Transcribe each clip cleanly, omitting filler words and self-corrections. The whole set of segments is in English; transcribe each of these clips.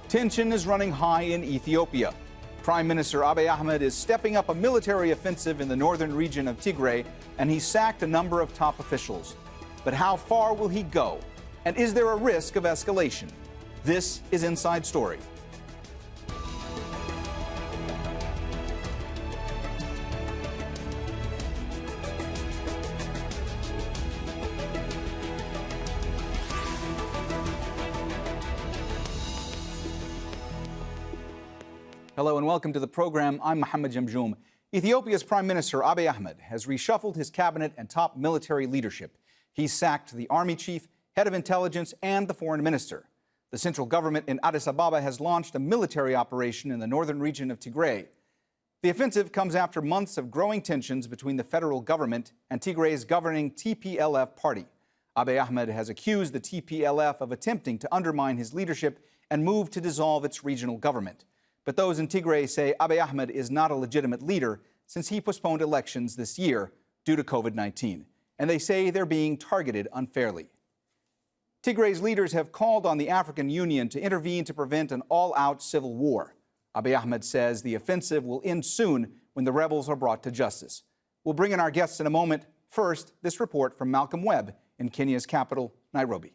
Tension is running high in Ethiopia. Prime Minister Abiy Ahmed is stepping up a military offensive in the northern region of Tigray, and he sacked a number of top officials. But how far will he go? And is there a risk of escalation? This is Inside Story. Hello and welcome to the program. I'm Mohammed Jamjoom. Ethiopia's Prime Minister Abiy Ahmed has reshuffled his cabinet and top military leadership. He's sacked the army chief, head of intelligence, and the foreign minister. The central government in Addis Ababa has launched a military operation in the northern region of Tigray. The offensive comes after months of growing tensions between the federal government and Tigray's governing TPLF party. Abiy Ahmed has accused the TPLF of attempting to undermine his leadership and move to dissolve its regional government. But those in Tigray say Abiy Ahmed is not a legitimate leader since he postponed elections this year due to COVID-19. And they say they're being targeted unfairly. Tigray's leaders have called on the African Union to intervene to prevent an all-out civil war. Abiy Ahmed says the offensive will end soon when the rebels are brought to justice. We'll bring in our guests in a moment. First, this report from Malcolm Webb in Kenya's capital, Nairobi.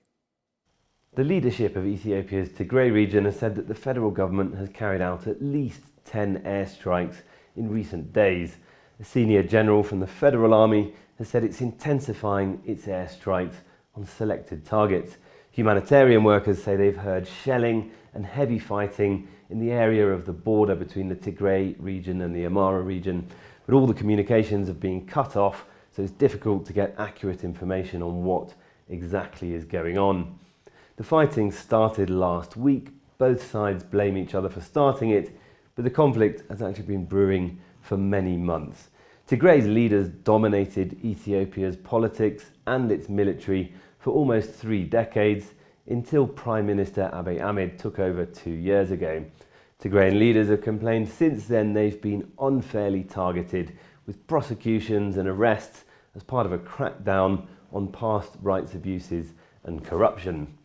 The leadership of Ethiopia's Tigray region has said that the federal government has carried out at least 10 airstrikes in recent days. A senior general from the federal army has said it's intensifying its airstrikes on selected targets. Humanitarian workers say they've heard shelling and heavy fighting in the area of the border between the Tigray region and the Amhara region, but all the communications have been cut off, so it's difficult to get accurate information on what exactly is going on. The fighting started last week. Both sides blame each other for starting it, but the conflict has actually been brewing for many months. Tigray's leaders dominated Ethiopia's politics and its military for almost 3 decades until Prime Minister Abiy Ahmed took over 2 years ago. Tigrayan leaders have complained since then they've been unfairly targeted with prosecutions and arrests as part of a crackdown on past rights abuses and corruption.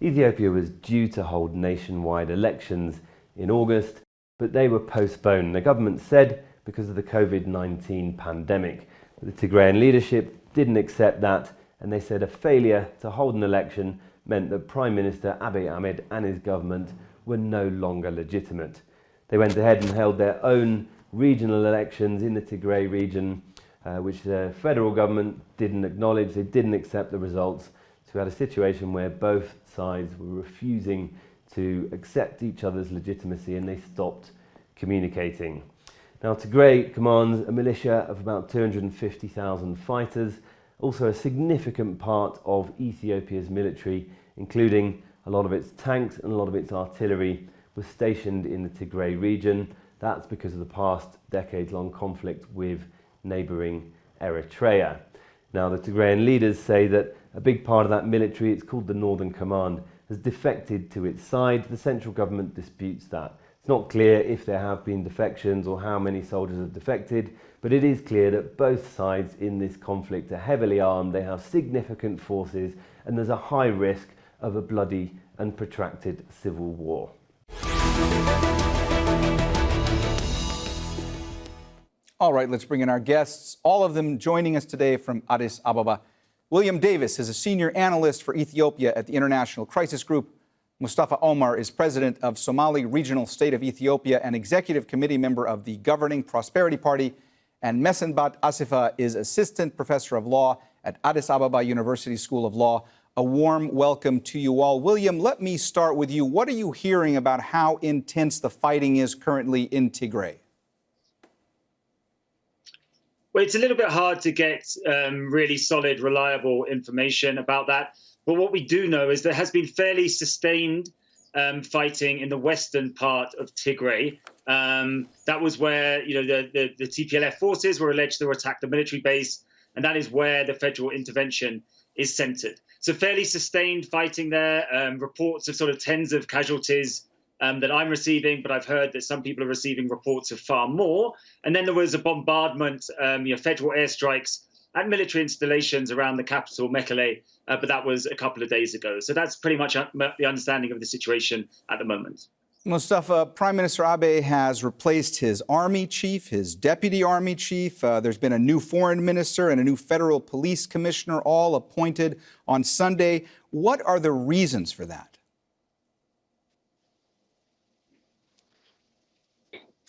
Ethiopia was due to hold nationwide elections in August, but they were postponed, the government said, because of the COVID-19 pandemic. But the Tigrayan leadership didn't accept that, and they said a failure to hold an election meant that Prime Minister Abiy Ahmed and his government were no longer legitimate. They went ahead and held their own regional elections in the Tigray region, which the federal government didn't acknowledge. They didn't accept the results. So we had a situation where both sides were refusing to accept each other's legitimacy and they stopped communicating. Now Tigray commands a militia of about 250,000 fighters, also a significant part of Ethiopia's military, including a lot of its tanks and a lot of its artillery, was stationed in the Tigray region. That's because of the past decades-long conflict with neighbouring Eritrea. Now the Tigrayan leaders say that a big part of that military, it's called the Northern Command, has defected to its side. The central government disputes that. It's not clear if there have been defections or how many soldiers have defected, but it is clear that both sides in this conflict are heavily armed, they have significant forces, and there's a high risk of a bloody and protracted civil war. All right, let's bring in our guests, all of them joining us today from Addis Ababa. William Davis is a senior analyst for Ethiopia at the International Crisis Group. Mustafa Omar is president of Somali Regional State of Ethiopia and executive committee member of the governing Prosperity Party. And Mesenbat Asifa is assistant professor of law at Addis Ababa University School of Law. A warm welcome to you all. William, let me start with you. What are you hearing about how intense the fighting is currently in Tigray? Well, it's a little bit hard to get really solid, reliable information about that. But what we do know is there has been fairly sustained fighting in the western part of Tigray. That was where the TPLF forces were alleged to attack the military base, and that is where the federal intervention is centered. So fairly sustained fighting there, reports of sort of tens of casualties that I'm receiving, but I've heard that some people are receiving reports of far more. And then there was a bombardment, federal airstrikes at military installations around the capital, Mekelle, but that was a couple of days ago. So that's pretty much the understanding of the situation at the moment. Mustafa, Prime Minister Abe has replaced his army chief, his deputy army chief. There's been a new foreign minister and a new federal police commissioner, all appointed on Sunday. What are the reasons for that?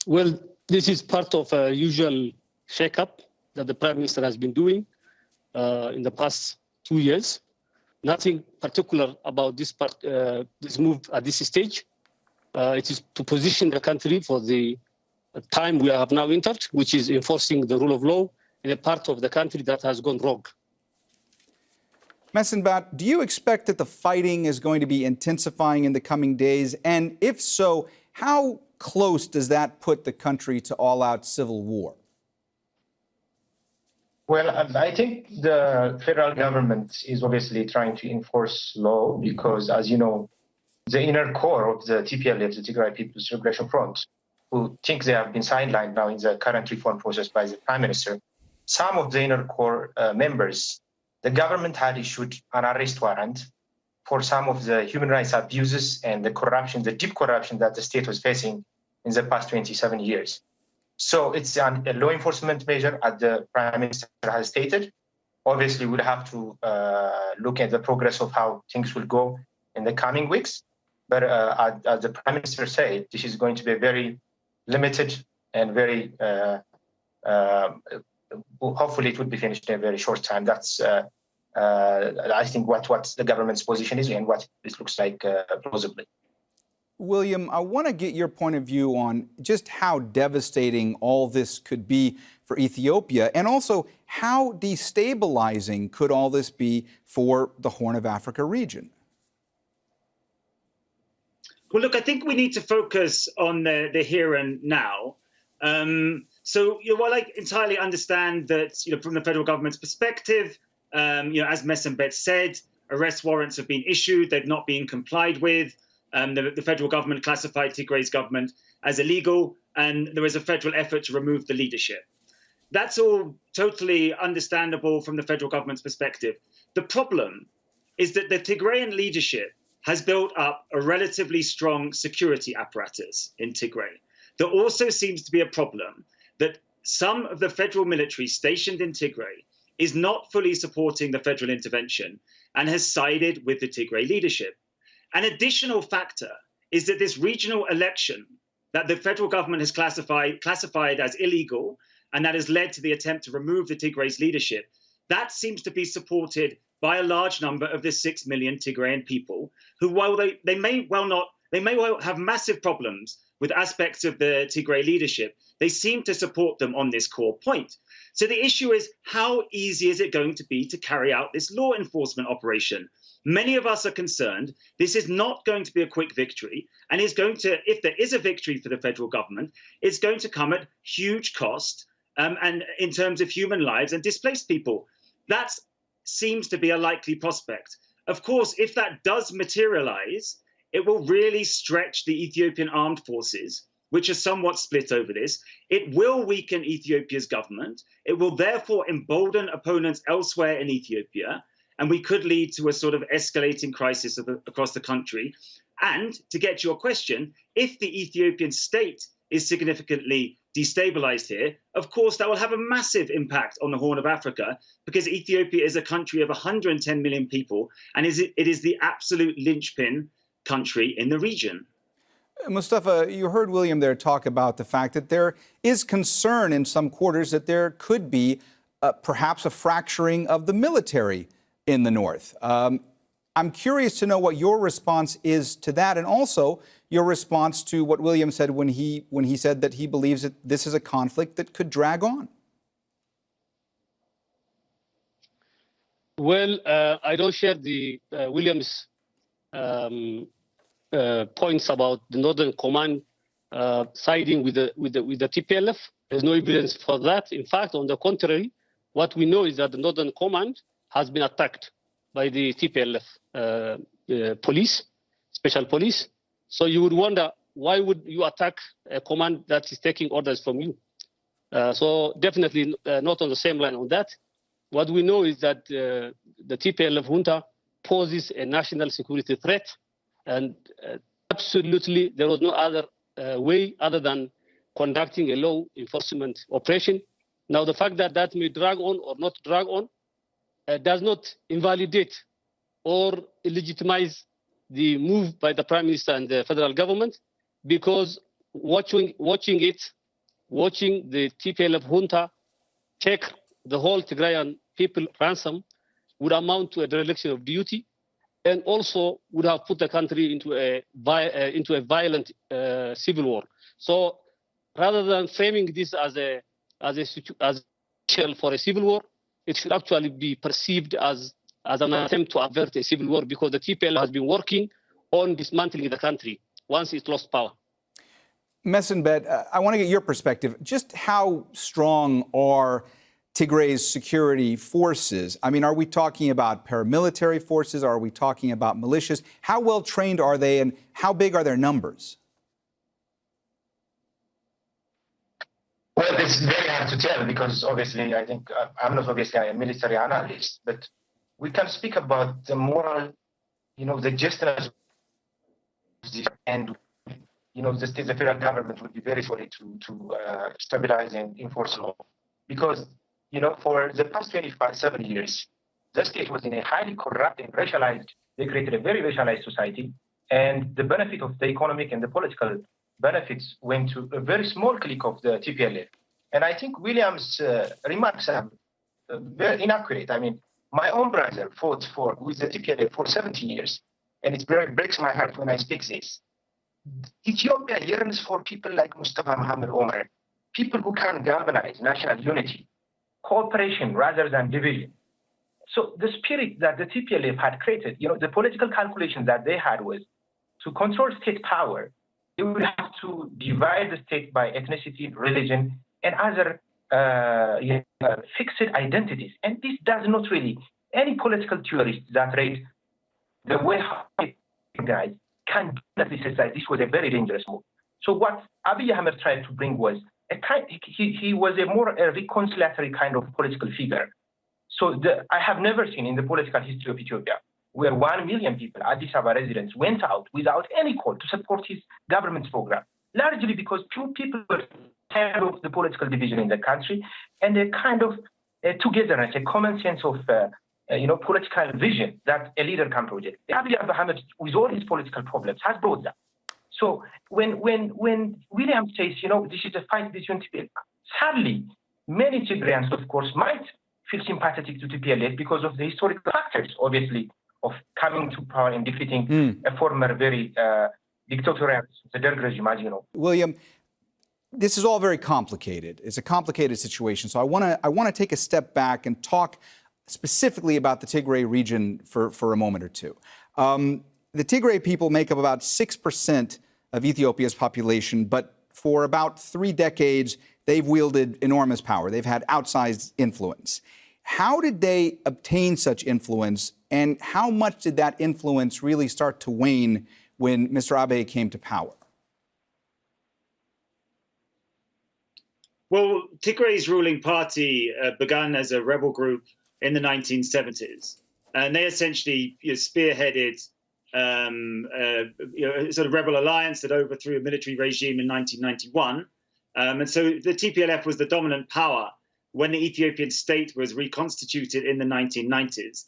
Well, this is part of a usual shake-up that the Prime Minister has been doing in the past 2 years. Nothing particular about this move at this stage. It is to position the country for the time we have now entered, which is enforcing the rule of law in a part of the country that has gone rogue. Messenbat, do you expect that the fighting is going to be intensifying in the coming days? And if so, how close does that put the country to all-out civil war? Well, I think the federal government is obviously trying to enforce law because, as you know, the inner core of the TPLF, the Tigray People's Liberation Front, who think they have been sidelined now in the current reform process by the Prime Minister, some of the inner core members, the government had issued an arrest warrant for some of the human rights abuses and the corruption, the deep corruption that the state was facing in the past 27 years. So it's a law enforcement measure, as the Prime Minister has stated. Obviously, we'll have to look at the progress of how things will go in the coming weeks. But as the Prime Minister said, this is going to be very limited and very, hopefully it will be finished in a very short time. That's, I think, what the government's position is and what it looks like plausibly. William, I want to get your point of view on just how devastating all this could be for Ethiopia, and also how destabilizing could all this be for the Horn of Africa region? Well, look, I think we need to focus on the here and now. So, while I entirely understand that, from the federal government's perspective, as Messenbat said, arrest warrants have been issued, they've not been complied with. The federal government classified Tigray's government as illegal, and there is a federal effort to remove the leadership. That's all totally understandable from the federal government's perspective. The problem is that the Tigrayan leadership has built up a relatively strong security apparatus in Tigray. There also seems to be a problem that some of the federal military stationed in Tigray is not fully supporting the federal intervention and has sided with the Tigray leadership. An additional factor is that this regional election that the federal government has classified as illegal, and that has led to the attempt to remove the Tigray's leadership, that seems to be supported by a large number of the 6 million Tigrayan people who, while they may well have massive problems with aspects of the Tigray leadership, they seem to support them on this core point. So the issue is, how easy is it going to be to carry out this law enforcement operation? Many of us are concerned this is not going to be a quick victory, and is going to, if there is a victory for the federal government, it's going to come at huge cost, and in terms of human lives and displaced people. That seems to be a likely prospect. Of course, if that does materialize, it will really stretch the Ethiopian armed forces, which are somewhat split over this. It will weaken Ethiopia's government. It will therefore embolden opponents elsewhere in Ethiopia, and we could lead to a sort of escalating crisis across the country. And to get to your question, if the Ethiopian state is significantly destabilized here, of course, that will have a massive impact on the Horn of Africa, because Ethiopia is a country of 110 million people, and it is the absolute linchpin country in the region. Mustafa, you heard William there talk about the fact that there is concern in some quarters that there could be perhaps a fracturing of the military in the north. I'm curious to know what your response is to that, and also your response to what William said when he said that he believes that this is a conflict that could drag on. Well, I don't share the William's points about the Northern Command siding with the TPLF. There's no evidence for that. In fact, on the contrary, what we know is that the Northern Command has been attacked by the TPLF police, special police. So you would wonder, why would you attack a command that is taking orders from you? So definitely not on the same line on that. What we know is that the TPLF junta poses a national security threat, and absolutely there was no other way other than conducting a law enforcement operation. Now, the fact that that may drag on or not drag on does not invalidate or legitimize the move by the Prime Minister and the federal government, because watching the TPLF junta take the whole Tigrayan people ransom would amount to a dereliction of duty, and also would have put the country into a violent civil war. So, rather than framing this as a shell for a civil war, it should actually be perceived as an attempt to avert a civil war, because the TPL has been working on dismantling the country once it lost power. Messenbet, I want to get your perspective. Just how strong are Tigray's security forces? I mean, are we talking about paramilitary forces? Are we talking about militias? How well trained are they, and how big are their numbers? Well, it's very hard to tell, because obviously I think I'm not obviously a military analyst, but we can speak about the moral, the justice, and the federal government would be very sorry to stabilize and enforce law, because for the past 7 years, the state was in a highly corrupt and racialized. They created a very racialized society, and the benefit of the economic and the political benefits went to a very small clique of the TPLF. And I think William's remarks are very inaccurate. I mean, my own brother fought with the TPLF for 17 years, and it breaks my heart when I speak this. Ethiopia yearns for people like Mustafa Muhammad Omar, people who can galvanize national unity, cooperation rather than division. So the spirit that the TPLF had created, the political calculation that they had was to control state power. They would have to divide the state by ethnicity, religion, and other fixed identities. And this does not really, any political theorist that read the way guys can say this was a very dangerous move. So what Abiy Ahmed tried to bring was he was a more reconciliatory kind of political figure. So I have never seen in the political history of Ethiopia where 1 million people, Addis Ababa residents, went out without any call to support his government's program, largely because people were tired of the political division in the country and a kind of togetherness, a common sense of political vision that a leader can project. Abiy Ahmed, with all his political problems, has brought that. So when William says, this is a fight between TPLF, sadly, many Tigrayans, of course, might feel sympathetic to TPLF because of the historical factors, obviously, of coming to power and defeating a former very dictatorial, the Derg regime, as you know. William, this is all very complicated. It's a complicated situation. So I want to take a step back and talk specifically about the Tigray region for a moment or two. The Tigray people make up about 6% of Ethiopia's population, but for about 3 decades, they've wielded enormous power. They've had outsized influence. How did they obtain such influence, and how much did that influence really start to wane when Mr. Abiy came to power? Well, Tigray's ruling party began as a rebel group in the 1970s, and they essentially spearheaded sort of rebel alliance that overthrew a military regime in 1991. And so the TPLF was the dominant power when the Ethiopian state was reconstituted in the 1990s.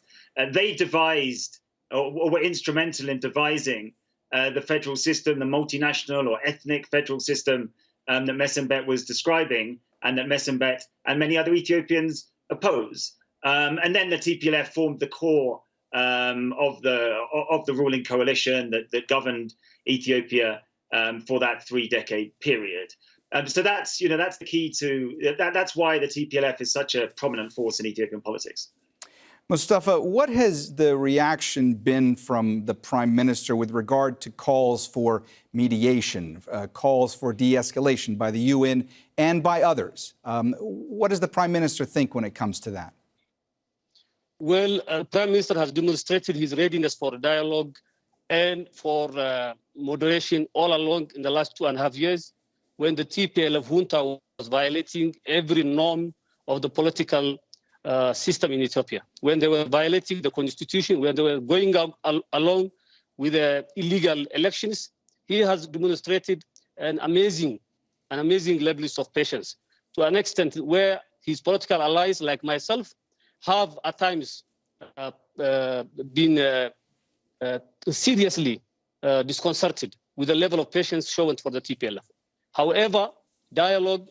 They devised, or were instrumental in devising, the federal system, the multinational or ethnic federal system that Messenbet was describing, and that Messenbet and many other Ethiopians oppose. And then the TPLF formed the core of the ruling coalition that governed Ethiopia for that 3-decade period. So that's the key to that's why the TPLF is such a prominent force in Ethiopian politics. Mustafa, what has the reaction been from the Prime Minister with regard to calls for mediation, calls for de-escalation by the UN and by others? What does the Prime Minister think when it comes to that? Well, the Prime Minister has demonstrated his readiness for dialogue and for moderation all along in the last 2.5 years, when the TPLF junta was violating every norm of the political system in Ethiopia, when they were violating the constitution, when they were going along with illegal elections, he has demonstrated an amazing levels of patience, to an extent where his political allies, like myself, have at times been seriously disconcerted with the level of patience shown for the TPLF. However, dialogue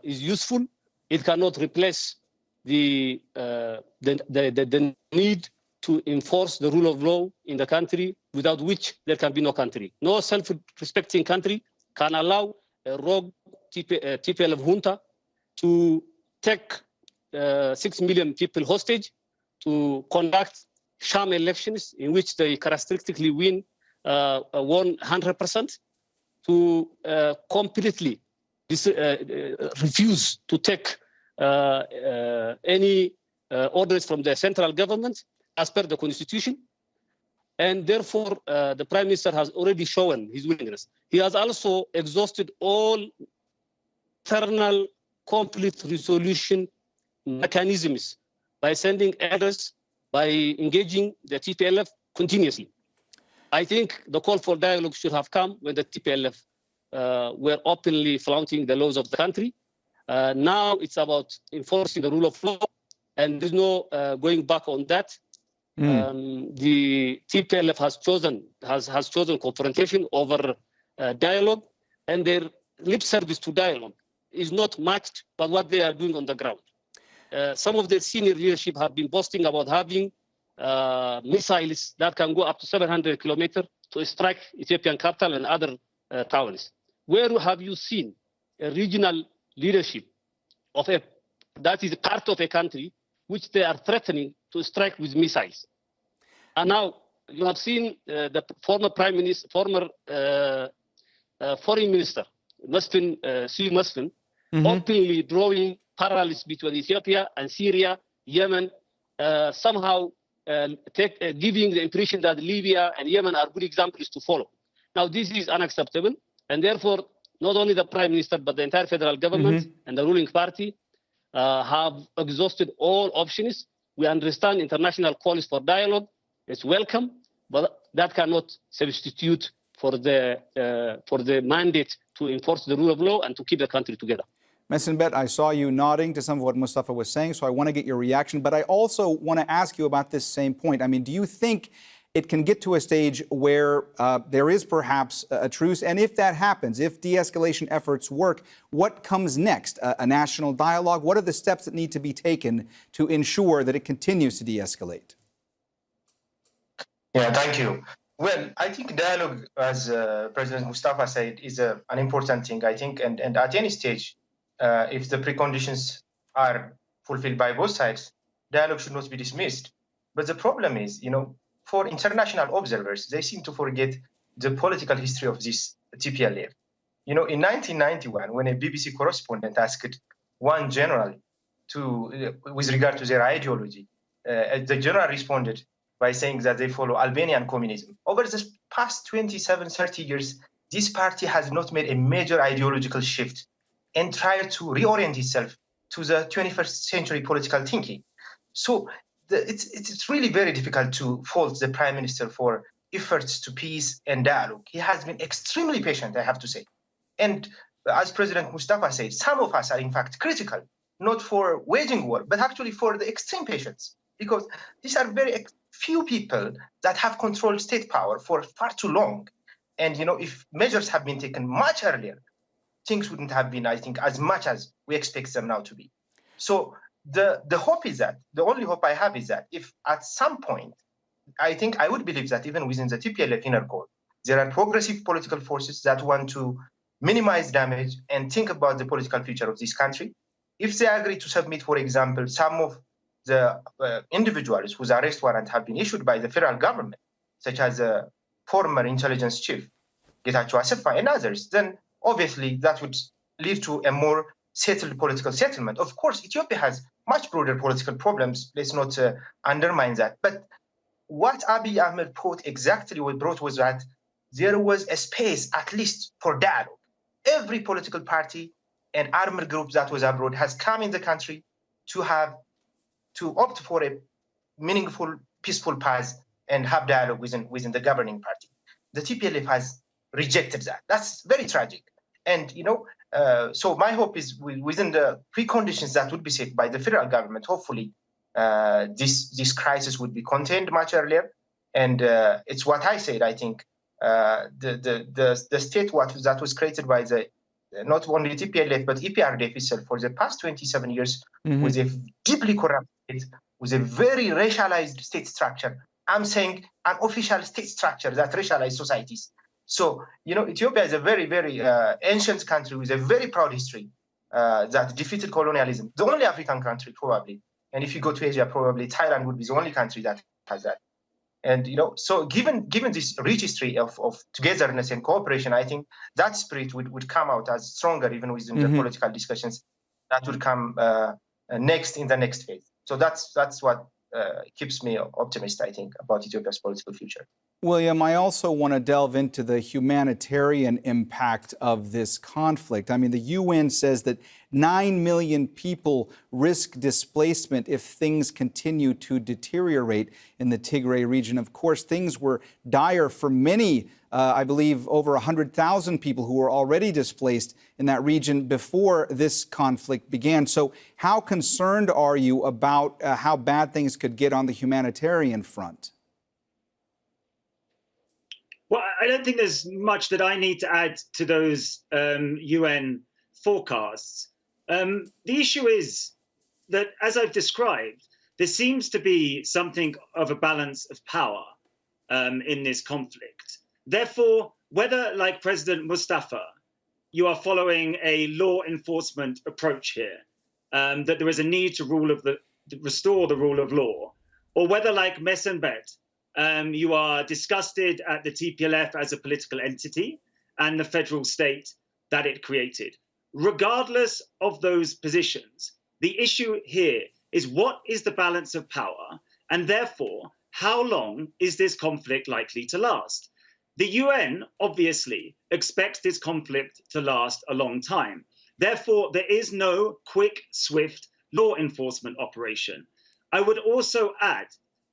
is useful. It cannot replace the need to enforce the rule of law in the country, without which there can be no country. No self-respecting country can allow a rogue TPLF junta to take 6 million people hostage, to conduct sham elections in which they characteristically won 100%, to completely refuse to take any orders from the central government as per the constitution. And therefore, the Prime Minister has already shown his willingness. He has also exhausted all internal conflict resolution mechanisms by sending orders, by engaging the TPLF continuously. I think the call for dialogue should have come when the TPLF were openly flaunting the laws of the country. Now it's about enforcing the rule of law, and there's no going back on that. The TPLF has chosen confrontation over dialogue, and their lip service to dialogue is not matched by what they are doing on the ground. Some of the senior leadership have been boasting about having missiles that can go up to 700 kilometers to strike Ethiopian capital and other towns. Where have you seen a regional leadership that is part of a country which they are threatening to strike with missiles? And now you have seen the former Prime Minister, former Foreign Minister, Nesws, openly drawing parallels between Ethiopia and Syria, Yemen, somehow giving the impression that Libya and Yemen are good examples to follow. Now, this is unacceptable, and therefore, not only the Prime Minister, but the entire federal government and the ruling party have exhausted all options. We understand international calls for dialogue. It's welcome, but that cannot substitute for the mandate to enforce the rule of law and to keep the country together. Messenbet, I saw you nodding to some of what Mustafa was saying, so I want to get your reaction. But I also want to ask you about this same point. I mean, do you think it can get to a stage where there is perhaps a truce? And if that happens, if de-escalation efforts work, what comes next? A national dialogue? What are the steps that need to be taken to ensure that it continues to de-escalate? Yeah, thank you. Well, I think dialogue, as President Mustafa said, is an important thing, I think. And at any stage, if the preconditions are fulfilled by both sides, dialogue should not be dismissed. But the problem is, for international observers, they seem to forget the political history of this TPLF. In 1991, when a BBC correspondent asked one general with regard to their ideology, the general responded by saying that they follow Albanian communism. Over the past 27, 30 years, this party has not made a major ideological shift and tried to reorient itself to the 21st century political thinking. So it's really very difficult to fault the Prime Minister for efforts to peace and dialogue. He has been extremely patient, I have to say. And as President Mustafa said, some of us are in fact critical, not for waging war, but actually for the extreme patience, because these are very few people that have controlled state power for far too long. And, if measures have been taken much earlier, things wouldn't have been, I think, as much as we expect them now to be. So the hope is that, the only hope I have is that if at some point, I would believe that even within the TPLF inner core, there are progressive political forces that want to minimize damage and think about the political future of this country. If they agree to submit, for example, some of the individuals whose arrest warrant have been issued by the federal government, such as the former intelligence chief, Getachew Assefa, and others, then obviously that would lead to a more settled political settlement. Of course, Ethiopia has much broader political problems. Let's not undermine that. But what Abiy Ahmed brought was that there was a space, at least, for dialogue. Every political party and armed group that was abroad has come in the country to opt for a meaningful, peaceful path and have dialogue within the governing party. the TPLF has rejected that. That's very tragic. And, so my hope is within the preconditions that would be set by the federal government, hopefully this crisis would be contained much earlier. And it's what I said, I think, the state that was created by the not only TPLF, but EPRDF itself for the past 27 years was a deeply corrupt state, with a very racialized state structure. I'm saying an official state structure that racialized societies. So, Ethiopia is a very, very ancient country with a very proud history that defeated colonialism. The only African country, probably. And if you go to Asia, probably Thailand would be the only country that has that. And, so given this rich history of togetherness and cooperation, I think that spirit would come out as stronger even within the political discussions that would come next in the next phase. So that's what keeps me optimistic, I think, about Ethiopia's political future. William, I also want to delve into the humanitarian impact of this conflict. I mean, the UN says that 9 million people risk displacement if things continue to deteriorate in the Tigray region. Of course, things were dire for many, I believe over 100,000 people who were already displaced in that region before this conflict began. So how concerned are you about how bad things could get on the humanitarian front? Well, I don't think there's much that I need to add to those UN forecasts. The issue is that, as I've described, there seems to be something of a balance of power in this conflict. Therefore, whether, like President Mustafa, you are following a law enforcement approach here, that there is a need to restore the rule of law, or whether, like Messenbet, you are disgusted at the TPLF as a political entity and the federal state that it created. Regardless of those positions, the issue here is what is the balance of power, and therefore, how long is this conflict likely to last? The UN obviously expects this conflict to last a long time. Therefore, there is no quick, swift law enforcement operation. I would also add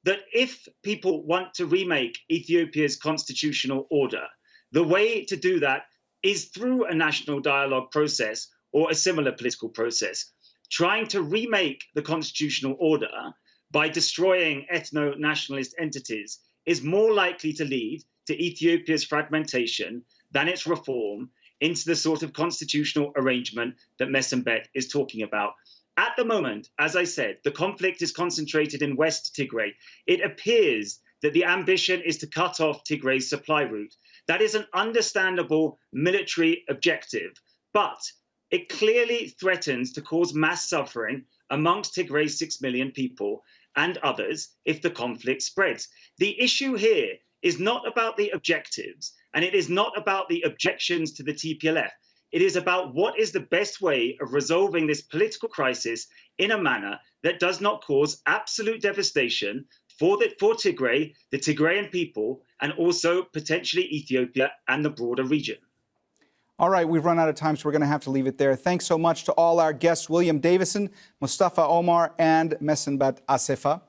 that if people want to remake Ethiopia's constitutional order, the way to do that is through a national dialogue process or a similar political process. Trying to remake the constitutional order by destroying ethno-nationalist entities is more likely to lead to Ethiopia's fragmentation than its reform into the sort of constitutional arrangement that Messenbet is talking about. At the moment, as I said, the conflict is concentrated in West Tigray. It appears that the ambition is to cut off Tigray's supply route. That is an understandable military objective, but it clearly threatens to cause mass suffering amongst Tigray's 6 million people and others if the conflict spreads. The issue here is not about the objectives, and it is not about the objections to the TPLF. It is about what is the best way of resolving this political crisis in a manner that does not cause absolute devastation for Tigray, the Tigrayan people, and also potentially Ethiopia and the broader region. All right, we've run out of time, so we're going to have to leave it there. Thanks so much to all our guests, William Davison, Mustafa Omar, and Messenbet Assefa.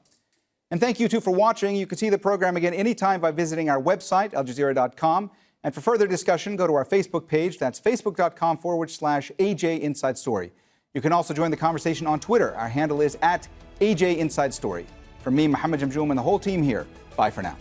And thank you, too, for watching. You can see the program again anytime by visiting our website, aljazeera.com. And for further discussion, go to our Facebook page. That's facebook.com/AJ Inside Story. You can also join the conversation on Twitter. Our handle is @AJ Inside Story. From me, Mohammed Jamjoom, and the whole team here, bye for now.